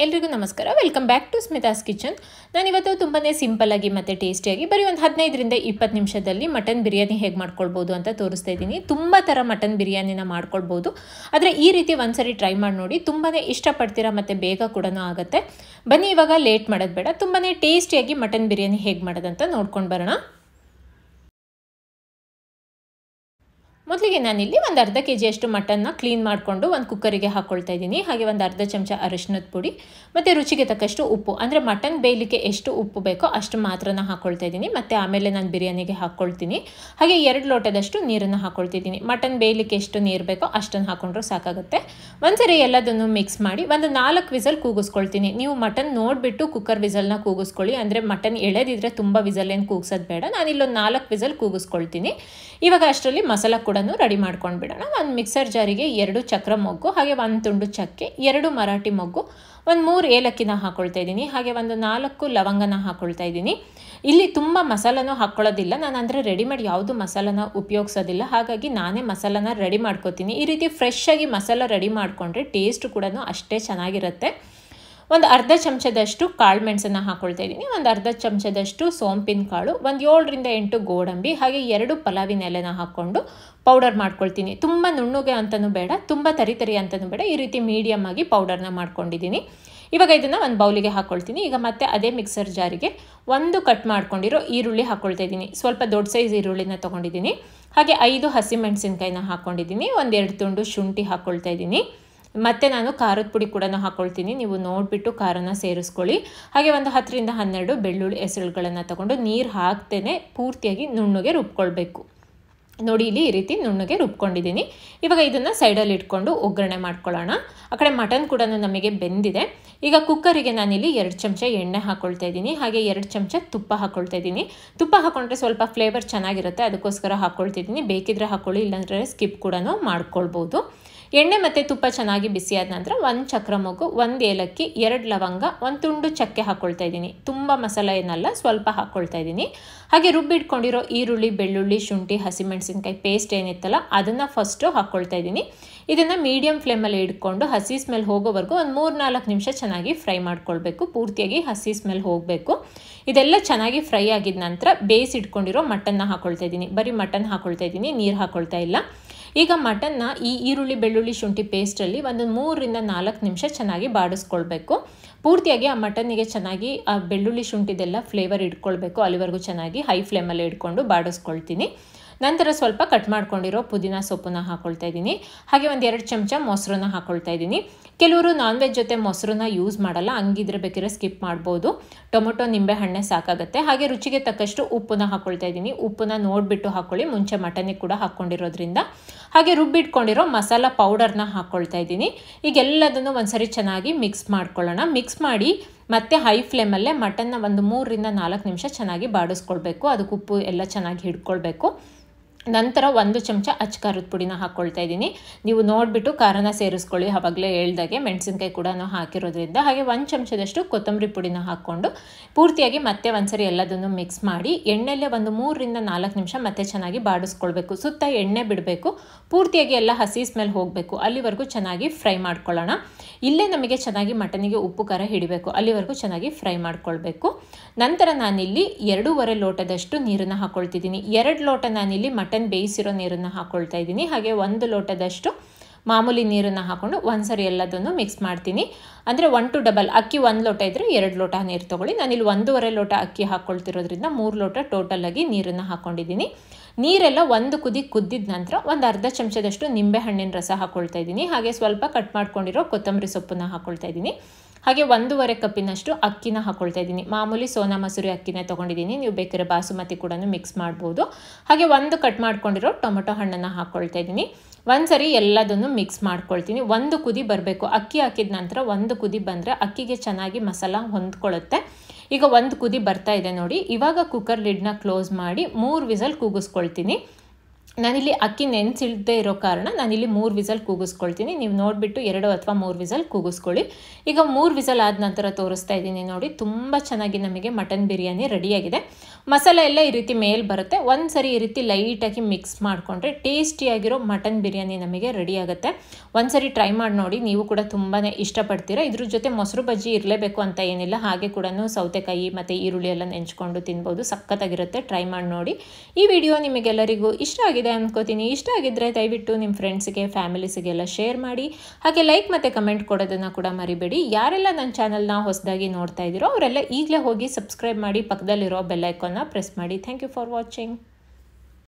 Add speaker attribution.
Speaker 1: ಎಲ್ರಿಗೂ ನಮಸ್ಕಾರ. Welcome back to Smitha's kitchen. ನಾನಿವತ್ತು ತುಂಬಾ ಸಿಂಪಲ್ಲಾಗಿ ಮತ್ತು ಟೇಸ್ಟಿಯಾಗಿ ಬರೀ ಒಂದು 15ರಿಂದ 20 ನಿಮಿಷದಲ್ಲಿ ಮಟನ್ ಬಿರಿಯಾನಿ ಹೇಗೆ ಮಾಡ್ಕೊಳ್ಬೋದು ಅಂತ ತೋರಿಸ್ತಾ ಇದ್ದೀನಿ. ತುಂಬ ಥರ ಮಟನ್ ಬಿರಿಯಾನಿನ ಮಾಡ್ಕೊಳ್ಬೋದು. ಆದರೆ ಈ ರೀತಿ ಒಂದ್ಸರಿ ಟ್ರೈ ಮಾಡಿ ನೋಡಿ, ತುಂಬಾ ಇಷ್ಟಪಡ್ತೀರಾ ಮತ್ತು ಬೇಗ ಕೂಡ ಆಗುತ್ತೆ. ಬನ್ನಿ ಇವಾಗ ಲೇಟ್ ಮಾಡೋದು ಬೇಡ, ತುಂಬಾ ಟೇಸ್ಟಿಯಾಗಿ ಮಟನ್ ಬಿರಿಯಾನಿ ಹೇಗೆ ಮಾಡೋದಂತ ನೋಡ್ಕೊಂಡು ಬರೋಣ. ಮೊದಲಿಗೆ ನಾನಿಲ್ಲಿ ಒಂದು ಅರ್ಧ ಕೆಜಿಯಷ್ಟು ಮಟನ್ನ ಕ್ಲೀನ್ ಮಾಡಿಕೊಂಡು ಒಂದು ಕುಕ್ಕರಿಗೆ ಹಾಕ್ಕೊಳ್ತಾ ಇದ್ದೀನಿ. ಹಾಗೆ ಒಂದು ಅರ್ಧ ಚಮಚ ಅರಿಶಿನದ ಪುಡಿ ಮತ್ತು ರುಚಿಗೆ ತಕ್ಕಷ್ಟು ಉಪ್ಪು, ಅಂದರೆ ಮಟನ್ ಬೇಯಲಿಕ್ಕೆ ಎಷ್ಟು ಉಪ್ಪು ಬೇಕೋ ಅಷ್ಟು ಮಾತ್ರನ ಹಾಕ್ಕೊಳ್ತಾ ಇದ್ದೀನಿ. ಮತ್ತು ಆಮೇಲೆ ನಾನು ಬಿರಿಯಾನಿಗೆ ಹಾಕ್ಕೊಳ್ತೀನಿ. ಹಾಗೆ 2 ಲೋಟದಷ್ಟು ನೀರನ್ನು ಹಾಕ್ಕೊಳ್ತಿದ್ದೀನಿ. ಮಟನ್ ಬೇಯಲಿಕ್ಕೆ ಎಷ್ಟು ನೀರು ಬೇಕೋ ಅಷ್ಟನ್ನು ಹಾಕ್ಕೊಂಡ್ರೂ ಸಾಕಾಗುತ್ತೆ. ಒಂದ್ಸರಿ ಎಲ್ಲದನ್ನು ಮಿಕ್ಸ್ ಮಾಡಿ ಒಂದು 4 ವಿಸಲ್ ಕೂಗಿಸ್ಕೊಳ್ತೀನಿ. ನೀವು ಮಟನ್ ನೋಡಿಬಿಟ್ಟು ಕುಕ್ಕರ್ ವಿಸಲ್ನ ಕೂಗಿಸ್ಕೊಳ್ಳಿ, ಅಂದರೆ ಮಟನ್ ಎಳೆದಿದ್ರೆ ತುಂಬ ವಿಸಲ್ ಏನು ಕೂಗಿಸೋದು ಬೇಡ. ನಾನಿಲ್ಲೊಂದು 4 ವಿಸಲ್ ಕೂಗಿಸ್ಕೊಳ್ತೀನಿ. ಇವಾಗ ಅಷ್ಟರಲ್ಲಿ ಮಸಾಲ ಕೂಡ ರೆಡಿ ಮಾಡ್ಕೊಂಡು ಬಿಡೋಣ. ಒಂದು ಮಿಕ್ಸರ್ ಜಾರಿಗೆ 2 ಚಕ್ರ ಮೊಗ್ಗು, ಹಾಗೆ 1 ತುಂಡು ಚಕ್ಕೆ, 2 ಮರಾಠಿ ಮೊಗ್ಗು, ಒಂದು 3 ಏಲಕ್ಕಿನ ಹಾಕ್ಕೊಳ್ತಾ ಇದ್ದೀನಿ. ಹಾಗೆ ಒಂದು 4 ಲವಂಗನ ಹಾಕ್ಕೊಳ್ತಾ ಇದ್ದೀನಿ. ಇಲ್ಲಿ ತುಂಬ ಮಸಾಲನೂ ಹಾಕ್ಕೊಳ್ಳೋದಿಲ್ಲ ನಾನು, ಅಂದರೆ ರೆಡಿಮೇಡ್ ಯಾವುದು ಮಸಾಲನ ಉಪಯೋಗಿಸೋದಿಲ್ಲ. ಹಾಗಾಗಿ ನಾನೇ ಮಸಾಲನ ರೆಡಿ ಮಾಡ್ಕೋತೀನಿ. ಈ ರೀತಿ ಫ್ರೆಶ್ ಆಗಿ ಮಸಾಲ ರೆಡಿ ಮಾಡಿಕೊಂಡ್ರೆ ಟೇಸ್ಟ್ ಕೂಡ ಅಷ್ಟೇ ಚೆನ್ನಾಗಿರುತ್ತೆ. ಒಂದು ಅರ್ಧ ಚಮಚದಷ್ಟು ಕಾಳು ಮೆಣಸನ್ನು ಹಾಕ್ಕೊಳ್ತಾ ಇದ್ದೀನಿ. ಒಂದು ಅರ್ಧ ಚಮಚದಷ್ಟು ಸೋಂಪಿನ ಕಾಳು, ಒಂದು 7ರಿಂದ 8 ಗೋಡಂಬಿ, ಹಾಗೆ 2 ಪಲಾವಿನ ಎಲೆನ ಹಾಕ್ಕೊಂಡು ಪೌಡರ್ ಮಾಡ್ಕೊಳ್ತೀನಿ. ತುಂಬ ನುಣ್ಣಗೆ ಅಂತಲೂ ಬೇಡ, ತುಂಬ ತರಿ ಅಂತಲೂ ಬೇಡ, ಈ ರೀತಿ ಮೀಡಿಯಮ್ ಆಗಿ ಪೌಡರ್ನ ಮಾಡ್ಕೊಂಡಿದ್ದೀನಿ. ಇವಾಗ ಇದನ್ನು ಒಂದು ಬೌಲಿಗೆ ಹಾಕ್ಕೊಳ್ತೀನಿ. ಈಗ ಮತ್ತೆ ಅದೇ ಮಿಕ್ಸರ್ ಜಾರಿಗೆ 1 ಕಟ್ ಮಾಡ್ಕೊಂಡಿರೋ ಈರುಳ್ಳಿ ಹಾಕ್ಕೊಳ್ತಾ ಇದ್ದೀನಿ. ಸ್ವಲ್ಪ ದೊಡ್ಡ ಸೈಜ್ ಈರುಳ್ಳಿನ ತೊಗೊಂಡಿದ್ದೀನಿ. ಹಾಗೆ 5 ಹಸಿಮೆಣಸಿನ್ಕಾಯಿನ ಹಾಕ್ಕೊಂಡಿದ್ದೀನಿ. 1-2 ತುಂಡು ಶುಂಠಿ ಹಾಕ್ಕೊಳ್ತಾ ಇದ್ದೀನಿ. ಮತ್ತು ನಾನು ಖಾರದ ಪುಡಿ ಕೂಡ ಹಾಕ್ಕೊಳ್ತೀನಿ. ನೀವು ನೋಡಿಬಿಟ್ಟು ಖಾರನ ಸೇರಿಸ್ಕೊಳ್ಳಿ. ಹಾಗೆ ಒಂದು 10ರಿಂದ 12 ಬೆಳ್ಳುಳ್ಳಿ ಹೆಸರುಗಳನ್ನು ತಗೊಂಡು ನೀರು ಹಾಕ್ತೇನೆ ಪೂರ್ತಿಯಾಗಿ ನುಣ್ಣಗೆ ರುಬ್ಕೊಳ್ಬೇಕು. ನೋಡಿ, ಇಲ್ಲಿ ಈ ರೀತಿ ನುಣ್ಣಗೆ ರುಬ್ಕೊಂಡಿದ್ದೀನಿ. ಇವಾಗ ಇದನ್ನು ಸೈಡಲ್ಲಿ ಇಟ್ಕೊಂಡು ಒಗ್ಗರಣೆ ಮಾಡ್ಕೊಳ್ಳೋಣ. ಆ ಕಡೆ ಮಟನ್ ಕೂಡ ನಮಗೆ ಬೆಂದಿದೆ. ಈಗ ಕುಕ್ಕರಿಗೆ ನಾನಿಲ್ಲಿ 2 ಚಮಚ ಎಣ್ಣೆ ಹಾಕ್ಕೊಳ್ತಾ ಇದ್ದೀನಿ. ಹಾಗೆ 2 ಚಮಚ ತುಪ್ಪ ಹಾಕ್ಕೊಳ್ತಾ ಇದ್ದೀನಿ. ತುಪ್ಪ ಹಾಕ್ಕೊಂಡ್ರೆ ಸ್ವಲ್ಪ ಫ್ಲೇವರ್ ಚೆನ್ನಾಗಿರುತ್ತೆ, ಅದಕ್ಕೋಸ್ಕರ ಹಾಕ್ಕೊಳ್ತಿದ್ದೀನಿ. ಬೇಕಿದ್ರೆ ಹಾಕ್ಕೊಳ್ಳಿ, ಇಲ್ಲಾಂದರೆ ಸ್ಕಿಪ್ ಕೂಡ ಮಾಡ್ಕೊಳ್ಬೋದು. ಎಣ್ಣೆ ಮತ್ತು ತುಪ್ಪ ಚೆನ್ನಾಗಿ ಬಿಸಿಯಾದ ನಂತರ 1 ಚಕ್ರ ಮೊಗ್ಗು, 1 ಏಲಕ್ಕಿ, 2 ಲವಂಗ, 1 ತುಂಡು ಚಕ್ಕೆ ಹಾಕ್ಕೊಳ್ತಾ ಇದ್ದೀನಿ. ತುಂಬ ಮಸಾಲೆ ಏನಲ್ಲ, ಸ್ವಲ್ಪ ಹಾಕ್ಕೊಳ್ತಾ ಇದ್ದೀನಿ. ಹಾಗೆ ರುಬ್ಬಿಟ್ಕೊಂಡಿರೋ ಈರುಳ್ಳಿ, ಬೆಳ್ಳುಳ್ಳಿ, ಶುಂಠಿ, ಹಸಿಮೆಣಸಿನ್ಕಾಯಿ ಪೇಸ್ಟ್ ಏನಿತ್ತಲ್ಲ ಅದನ್ನು ಫಸ್ಟು ಹಾಕ್ಕೊಳ್ತಾ ಇದ್ದೀನಿ. ಇದನ್ನು ಮೀಡಿಯಮ್ ಫ್ಲೇಮಲ್ಲಿ ಇಟ್ಕೊಂಡು ಹಸಿ ಸ್ಮೆಲ್ ಹೋಗೋವರೆಗೂ ಒಂದು 3-4 ನಿಮಿಷ ಚೆನ್ನಾಗಿ ಫ್ರೈ ಮಾಡ್ಕೊಳ್ಬೇಕು. ಪೂರ್ತಿಯಾಗಿ ಹಸಿ ಸ್ಮೆಲ್ ಹೋಗಬೇಕು. ಇದೆಲ್ಲ ಚೆನ್ನಾಗಿ ಫ್ರೈ ಆಗಿದ ನಂತರ ಬೇಯಿಸಿಟ್ಕೊಂಡಿರೋ ಮಟನ್ನ ಹಾಕ್ಕೊಳ್ತಾ ಇದ್ದೀನಿ. ಬರೀ ಮಟನ್ ಹಾಕ್ಕೊಳ್ತಾ ಇದ್ದೀನಿ, ನೀರು ಹಾಕ್ಕೊಳ್ತಾ ಇಲ್ಲ. ಈಗ ಮಟನ್ನ ಈ ಈರುಳ್ಳಿ, ಬೆಳ್ಳುಳ್ಳಿ, ಶುಂಠಿ ಪೇಸ್ಟಲ್ಲಿ ಒಂದು 3ರಿಂದ 4 ನಿಮಿಷ ಚೆನ್ನಾಗಿ ಬಾಡಿಸ್ಕೊಳ್ಬೇಕು. ಪೂರ್ತಿಯಾಗಿ ಆ ಮಟನ್ನಿಗೆ ಚೆನ್ನಾಗಿ ಆ ಬೆಳ್ಳುಳ್ಳಿ ಶುಂಠಿದೆಲ್ಲ ಫ್ಲೇವರ್ ಇಟ್ಕೊಳ್ಬೇಕು. ಅಲ್ಲಿವರೆಗೂ ಚೆನ್ನಾಗಿ ಹೈ ಫ್ಲೇಮಲ್ಲಿ ಇಟ್ಕೊಂಡು ಬಾಡಿಸ್ಕೊಳ್ತೀನಿ. ನಂತರ ಸ್ವಲ್ಪ ಕಟ್ ಮಾಡ್ಕೊಂಡಿರೋ ಪುದೀನ ಸೊಪ್ಪನ್ನ ಹಾಕ್ಕೊಳ್ತಾ ಇದ್ದೀನಿ. ಹಾಗೆ 1-2 ಚಮಚ ಮೊಸರನ್ನ ಹಾಕ್ಕೊಳ್ತಾ ಇದ್ದೀನಿ. ಕೆಲವರು ನಾನ್ ವೆಜ್ ಜೊತೆ ಮೊಸರನ್ನ ಯೂಸ್ ಮಾಡಲ್ಲ, ಹಂಗಿದ್ರೆ ಬೇಕಿದ್ರೆ ಸ್ಕಿಪ್ ಮಾಡ್ಬೋದು. ಟೊಮೊಟೊ, ನಿಂಬೆ ಹಣ್ಣೆ ಸಾಕಾಗುತ್ತೆ. ಹಾಗೆ ರುಚಿಗೆ ತಕ್ಕಷ್ಟು ಉಪ್ಪನ್ನ ಹಾಕ್ಕೊಳ್ತಾ ಇದ್ದೀನಿ. ಉಪ್ಪನ್ನ ನೋಡಿಬಿಟ್ಟು ಹಾಕ್ಕೊಳ್ಳಿ, ಮುಂಚೆ ಮಟನಿಗೆ ಕೂಡ ಹಾಕ್ಕೊಂಡಿರೋದ್ರಿಂದ. ಹಾಗೆ ರುಬ್ಬಿಟ್ಕೊಂಡಿರೋ ಮಸಾಲ ಪೌಡರ್ನ ಹಾಕ್ಕೊಳ್ತಾ ಇದ್ದೀನಿ. ಈಗ ಎಲ್ಲದನ್ನು ಒಂದ್ಸರಿ ಚೆನ್ನಾಗಿ ಮಿಕ್ಸ್ ಮಾಡ್ಕೊಳ್ಳೋಣ. ಮಿಕ್ಸ್ ಮಾಡಿ ಮತ್ತೆ ಹೈ ಫ್ಲೇಮಲ್ಲೇ ಮಟನ್ನ ಒಂದು 3ರಿಂದ 4 ನಿಮಿಷ ಚೆನ್ನಾಗಿ ಬಾಡಿಸ್ಕೊಳ್ಬೇಕು. ಅದಕ್ಕೆ ಉಪ್ಪು ಎಲ್ಲ ಚೆನ್ನಾಗಿ ಹಿಡ್ಕೊಳ್ಬೇಕು. ನಂತರ 1 ಚಮಚ ಖಾರದ ಪುಡಿನ ಹಾಕ್ಕೊಳ್ತಾ ಇದ್ದೀನಿ. ನೀವು ನೋಡಿಬಿಟ್ಟು ಖಾರನ ಸೇರಿಸ್ಕೊಳ್ಳಿ, ಆವಾಗಲೇ ಹೇಳ್ದಾಗೆ ಮೆಣಸಿನ್ಕಾಯಿ ಕೂಡ ಹಾಕಿರೋದ್ರಿಂದ. ಹಾಗೆ 1 ಚಮಚದಷ್ಟು ಕೊತ್ತಂಬರಿ ಪುಡಿನ ಹಾಕ್ಕೊಂಡು ಪೂರ್ತಿಯಾಗಿ ಮತ್ತೆ ಒಂದ್ಸರಿ ಎಲ್ಲದನ್ನು ಮಿಕ್ಸ್ ಮಾಡಿ ಎಣ್ಣೆಲ್ಲೇ ಒಂದು 3ರಿಂದ 4 ನಿಮಿಷ ಮತ್ತೆ ಚೆನ್ನಾಗಿ ಬಾಡಿಸ್ಕೊಳ್ಬೇಕು. ಸುತ್ತ ಎಣ್ಣೆ ಬಿಡಬೇಕು, ಪೂರ್ತಿಯಾಗಿ ಎಲ್ಲ ಹಸಿ ಸ್ಮೆಲ್ ಹೋಗಬೇಕು. ಅಲ್ಲಿವರೆಗೂ ಚೆನ್ನಾಗಿ ಫ್ರೈ ಮಾಡ್ಕೊಳ್ಳೋಣ. ಇಲ್ಲೇ ನಮಗೆ ಚೆನ್ನಾಗಿ ಮಟನಿಗೆ ಉಪ್ಪು ಖಾರ ಹಿಡಿಬೇಕು, ಅಲ್ಲಿವರೆಗೂ ಚೆನ್ನಾಗಿ ಫ್ರೈ ಮಾಡ್ಕೊಳ್ಬೇಕು. ನಂತರ ನಾನಿಲ್ಲಿ 2.5 ಲೋಟದಷ್ಟು ನೀರನ್ನು ಹಾಕ್ಕೊಳ್ತಿದ್ದೀನಿ. 2 ಲೋಟ ನಾನಿಲ್ಲಿ ಮಟನ್ ಬೇಯಿಸಿರೋ ನೀರನ್ನು ಹಾಕ್ಕೊಳ್ತಾ ಇದ್ದೀನಿ. ಹಾಗೆ 1 ಲೋಟದಷ್ಟು ಮಾಮೂಲಿ ನೀರನ್ನು ಹಾಕ್ಕೊಂಡು ಒಂದ್ಸರಿ ಎಲ್ಲದನ್ನು ಮಿಕ್ಸ್ ಮಾಡ್ತೀನಿ. ಅಂದರೆ 1 to ಡಬಲ್, ಅಕ್ಕಿ 1 ಲೋಟ ಇದ್ದರೆ 2 ಲೋಟ ನೀರು ತೊಗೊಳ್ಳಿ. ನಾನಿಲ್ಲಿ 1.5 ಲೋಟ ಅಕ್ಕಿ ಹಾಕ್ಕೊಳ್ತಿರೋದ್ರಿಂದ 3 ಲೋಟ ಟೋಟಲಾಗಿ ನೀರನ್ನು ಹಾಕ್ಕೊಂಡಿದ್ದೀನಿ. ನೀರೆಲ್ಲ 1 ಕುದಿ ಕುದ್ದಿದ ನಂತರ ಒಂದು ಅರ್ಧ ಚಮಚದಷ್ಟು ನಿಂಬೆ ಹಣ್ಣಿನ ರಸ ಹಾಕ್ಕೊಳ್ತಾ ಇದ್ದೀನಿ. ಹಾಗೆ ಸ್ವಲ್ಪ ಕಟ್ ಮಾಡ್ಕೊಂಡಿರೋ ಕೊತ್ತಂಬರಿ ಸೊಪ್ಪನ್ನು ಹಾಕ್ಕೊಳ್ತಾ ಇದ್ದೀನಿ. ಹಾಗೆ 1.5 ಕಪ್ಪಿನಷ್ಟು ಅಕ್ಕಿನ ಹಾಕ್ಕೊಳ್ತಾ ಇದ್ದೀನಿ. ಮಾಮೂಲಿ ಸೋನಾ ಮಸೂರಿ ಅಕ್ಕಿನ ತೊಗೊಂಡಿದ್ದೀನಿ, ನೀವು ಬೇಕಾದ್ರೆ ಬಾಸುಮತಿ ಕೂಡ ಮಿಕ್ಸ್ ಮಾಡ್ಬೋದು. ಹಾಗೆ 1 ಕಟ್ ಮಾಡ್ಕೊಂಡಿರೋ ಟೊಮೊಟೊ ಹಣ್ಣನ್ನು ಹಾಕ್ಕೊಳ್ತಾ ಇದ್ದೀನಿ. ಒಂದ್ಸರಿ ಎಲ್ಲದನ್ನು ಮಿಕ್ಸ್ ಮಾಡ್ಕೊಳ್ತೀನಿ. 1 ಕುದಿ ಬರಬೇಕು. ಅಕ್ಕಿ ಹಾಕಿದ ನಂತರ 1 ಕುದಿ ಬಂದರೆ ಅಕ್ಕಿಗೆ ಚೆನ್ನಾಗಿ ಮಸಾಲ ಹೊಂದ್ಕೊಳ್ಳುತ್ತೆ. ಈಗ 1 ಕುದಿ ಬರ್ತಾ ಇದೆ ನೋಡಿ. ಇವಾಗ ಕುಕ್ಕರ್ ಲಿಡ್ನ ಕ್ಲೋಸ್ ಮಾಡಿ 3 ವಿಸಲ್ ಕೂಗಿಸ್ಕೊಳ್ತೀನಿ. ನಾನಿಲ್ಲಿ ಅಕ್ಕಿ ನೆನೆಸಿಡದೇ ಇರೋ ಕಾರಣ ನಾನಿಲ್ಲಿ 3 ವಿಸಲ್ ಕೂಗಿಸ್ಕೊಳ್ತೀನಿ. ನೀವು ನೋಡಿಬಿಟ್ಟು 2 ಅಥವಾ 3 ವಿಸಲ್ ಕೂಗಿಸ್ಕೊಳ್ಳಿ. ಈಗ 3 ವಿಸಲ್ ಆದ ನಂತರ ತೋರಿಸ್ತಾ ಇದ್ದೀನಿ ನೋಡಿ. ತುಂಬ ಚೆನ್ನಾಗಿ ನಮಗೆ ಮಟನ್ ಬಿರಿಯಾನಿ ರೆಡಿಯಾಗಿದೆ. ಮಸಾಲೆ ಎಲ್ಲ ಈ ರೀತಿ ಮೇಲೆ ಬರುತ್ತೆ. ಒಂದು ಸರಿ ಈ ರೀತಿ ಲೈಟಾಗಿ ಮಿಕ್ಸ್ ಮಾಡಿಕೊಂಡ್ರೆ ಟೇಸ್ಟಿಯಾಗಿರೋ ಮಟನ್ ಬಿರಿಯಾನಿ ನಮಗೆ ರೆಡಿ ಆಗುತ್ತೆ. ಒಂದು ಸರಿ ಟ್ರೈ ಮಾಡಿ ನೋಡಿ, ನೀವು ಕೂಡ ತುಂಬಾ ಇಷ್ಟಪಡ್ತೀರಾ. ಇದ್ರ ಜೊತೆ ಮೊಸರು ಬಜ್ಜಿ ಇರಲೇಬೇಕು ಅಂತ ಏನಿಲ್ಲ, ಹಾಗೆ ಕೂಡ ಸೌತೆಕಾಯಿ ಮತ್ತು ಈರುಳ್ಳಿ ಎಲ್ಲ ನೆಂಚ್ಕೊಂಡು ತಿನ್ಬೋದು. ಸಖತ್ತಾಗಿರುತ್ತೆ, ಟ್ರೈ ಮಾಡಿ ನೋಡಿ. ಈ ವಿಡಿಯೋ ನಿಮಗೆಲ್ಲರಿಗೂ ಇಷ್ಟ ಆಗಿದೆ ಅನ್ಕೋತೀನಿ. ಇಷ್ಟ ಆಗಿದ್ರೆ ದಯವಿಟ್ಟು ನಿಮ್ಮ ಫ್ರೆಂಡ್ಸ್ಗೆ ಫ್ಯಾಮಿಲೀಸ್ಗೆಲ್ಲ ಶೇರ್ ಮಾಡಿ. ಹಾಗೆ ಲೈಕ್ ಮತ್ತು ಕಮೆಂಟ್ ಕೊಡೋದನ್ನು ಕೂಡ ಮರಿಬೇಡಿ. ಯಾರೆಲ್ಲ ನನ್ನ ಚಾನಲ್ನ ಹೊಸದಾಗಿ ನೋಡ್ತಾ ಇದ್ದೀರೋ ಅವರೆಲ್ಲ ಈಗಲೇ ಹೋಗಿ ಸಬ್ಸ್ಕ್ರೈಬ್ ಮಾಡಿ, ಪಕ್ಕದಲ್ಲಿರೋ ಬೆಲ್ ಐಕಾನ್ನ ಪ್ರೆಸ್ ಮಾಡಿ. Thank you for watching.